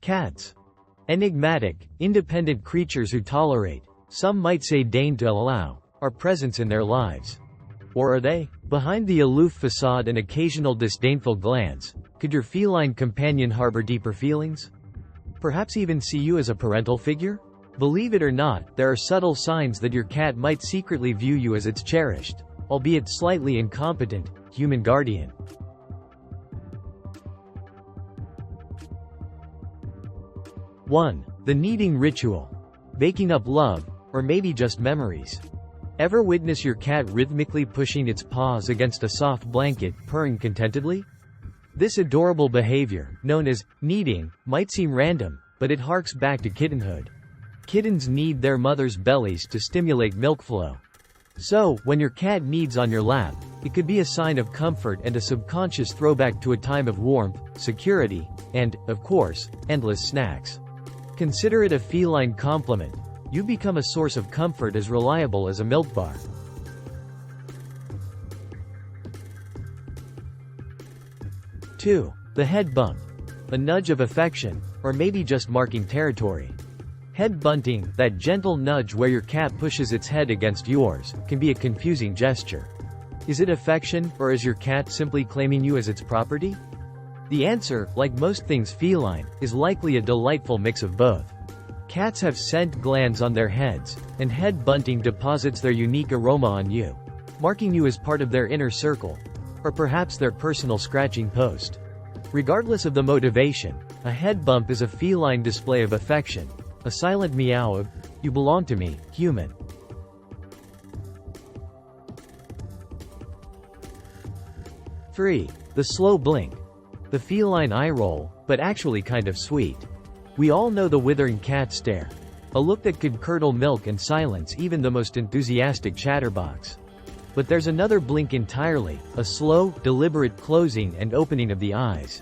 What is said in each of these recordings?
Cats. Enigmatic, independent creatures who tolerate, some might say deign to allow, our presence in their lives. Or are they? Behind the aloof facade and occasional disdainful glance, could your feline companion harbor deeper feelings? Perhaps even see you as a parental figure? Believe it or not, there are subtle signs that your cat might secretly view you as its cherished, albeit slightly incompetent, human guardian. 1. The kneading ritual. Baking up love, or maybe just memories. Ever witness your cat rhythmically pushing its paws against a soft blanket, purring contentedly? This adorable behavior, known as kneading, might seem random, but it harks back to kittenhood. Kittens knead their mothers' bellies to stimulate milk flow. So, when your cat kneads on your lap, it could be a sign of comfort and a subconscious throwback to a time of warmth, security, and, of course, endless snacks. Consider it a feline compliment. You become a source of comfort as reliable as a milk bar. 2. The head bump. A nudge of affection, or maybe just marking territory. Head bunting, that gentle nudge where your cat pushes its head against yours, can be a confusing gesture. Is it affection, or is your cat simply claiming you as its property? The answer, like most things feline, is likely a delightful mix of both. Cats have scent glands on their heads, and head bunting deposits their unique aroma on you, marking you as part of their inner circle, or perhaps their personal scratching post. Regardless of the motivation, a head bump is a feline display of affection, a silent meow of, "You belong to me, human." 3. The slow blink. The feline eye roll, but actually kind of sweet. We all know the withering cat stare. A look that could curdle milk and silence even the most enthusiastic chatterbox. But there's another blink entirely, a slow, deliberate closing and opening of the eyes.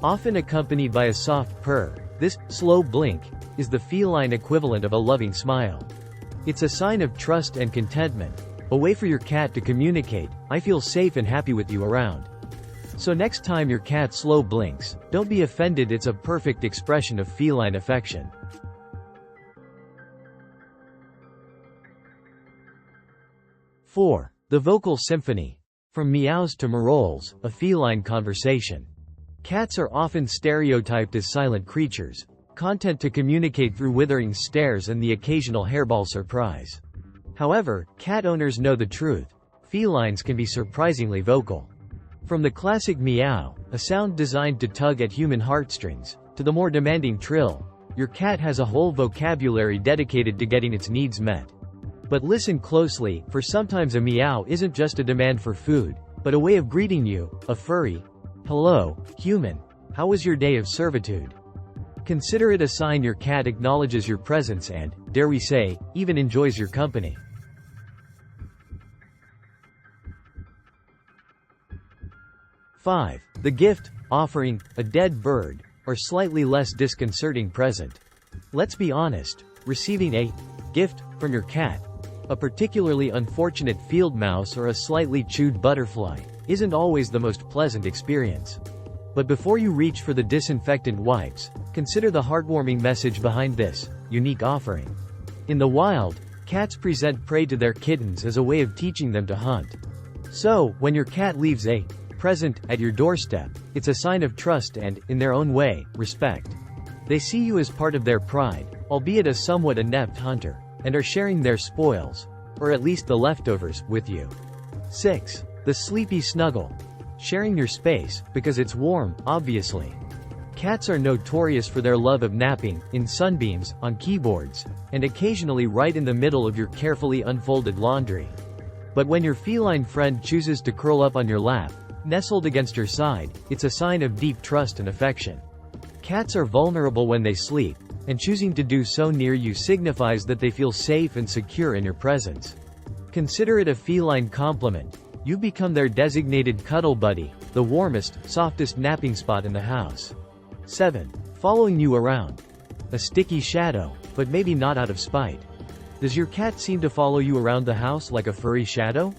Often accompanied by a soft purr, this slow blink is the feline equivalent of a loving smile. It's a sign of trust and contentment, a way for your cat to communicate, "I feel safe and happy with you around." So next time your cat slow blinks, don't be offended, it's a perfect expression of feline affection. 4. The vocal symphony. From meows to marolls, a feline conversation. Cats are often stereotyped as silent creatures, content to communicate through withering stares and the occasional hairball surprise. However, cat owners know the truth. Felines can be surprisingly vocal. From the classic meow, a sound designed to tug at human heartstrings, to the more demanding trill, your cat has a whole vocabulary dedicated to getting its needs met. But listen closely, for sometimes a meow isn't just a demand for food, but a way of greeting you, a furry, "Hello, human. How was your day of servitude?" Consider it a sign your cat acknowledges your presence and, dare we say, even enjoys your company. 5. The gift, offering, a dead bird, or slightly less disconcerting present. Let's be honest, receiving a gift from your cat, a particularly unfortunate field mouse or a slightly chewed butterfly, isn't always the most pleasant experience. But before you reach for the disinfectant wipes, consider the heartwarming message behind this unique offering. In the wild, cats present prey to their kittens as a way of teaching them to hunt. So, when your cat leaves a present at your doorstep, it's a sign of trust and, in their own way, respect. They see you as part of their pride, albeit a somewhat inept hunter, and are sharing their spoils, or at least the leftovers, with you. 6. The sleepy snuggle. Sharing your space, because it's warm, obviously. Cats are notorious for their love of napping, in sunbeams, on keyboards, and occasionally right in the middle of your carefully unfolded laundry. But when your feline friend chooses to curl up on your lap, nestled against your side, it's a sign of deep trust and affection. Cats are vulnerable when they sleep, and choosing to do so near you signifies that they feel safe and secure in your presence. Consider it a feline compliment. You become their designated cuddle buddy, the warmest, softest napping spot in the house. 7. Following you around. A sticky shadow, but maybe not out of spite. Does your cat seem to follow you around the house like a furry shadow?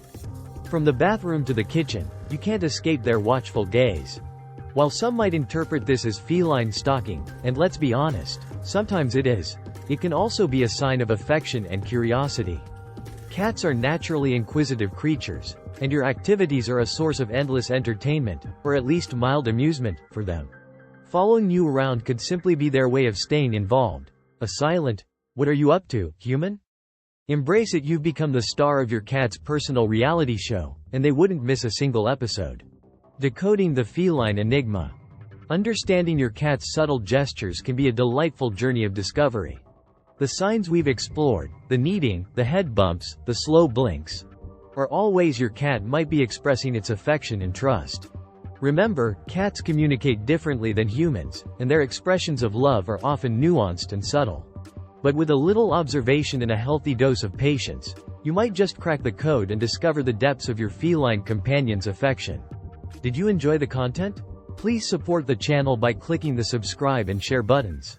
From the bathroom to the kitchen, you can't escape their watchful gaze. While some might interpret this as feline stalking, and let's be honest, sometimes it is, it can also be a sign of affection and curiosity. Cats are naturally inquisitive creatures, and your activities are a source of endless entertainment, or at least mild amusement, for them. Following you around could simply be their way of staying involved. A silent, "What are you up to, human?" Embrace it. You've become the star of your cat's personal reality show, and they wouldn't miss a single episode. Decoding the feline enigma. Understanding your cat's subtle gestures can be a delightful journey of discovery. The signs we've explored, the kneading, the head bumps, the slow blinks, are all ways your cat might be expressing its affection and trust. Remember, cats communicate differently than humans, and their expressions of love are often nuanced and subtle. But with a little observation and a healthy dose of patience, you might just crack the code and discover the depths of your feline companion's affection. Did you enjoy the content? Please support the channel by clicking the subscribe and share buttons.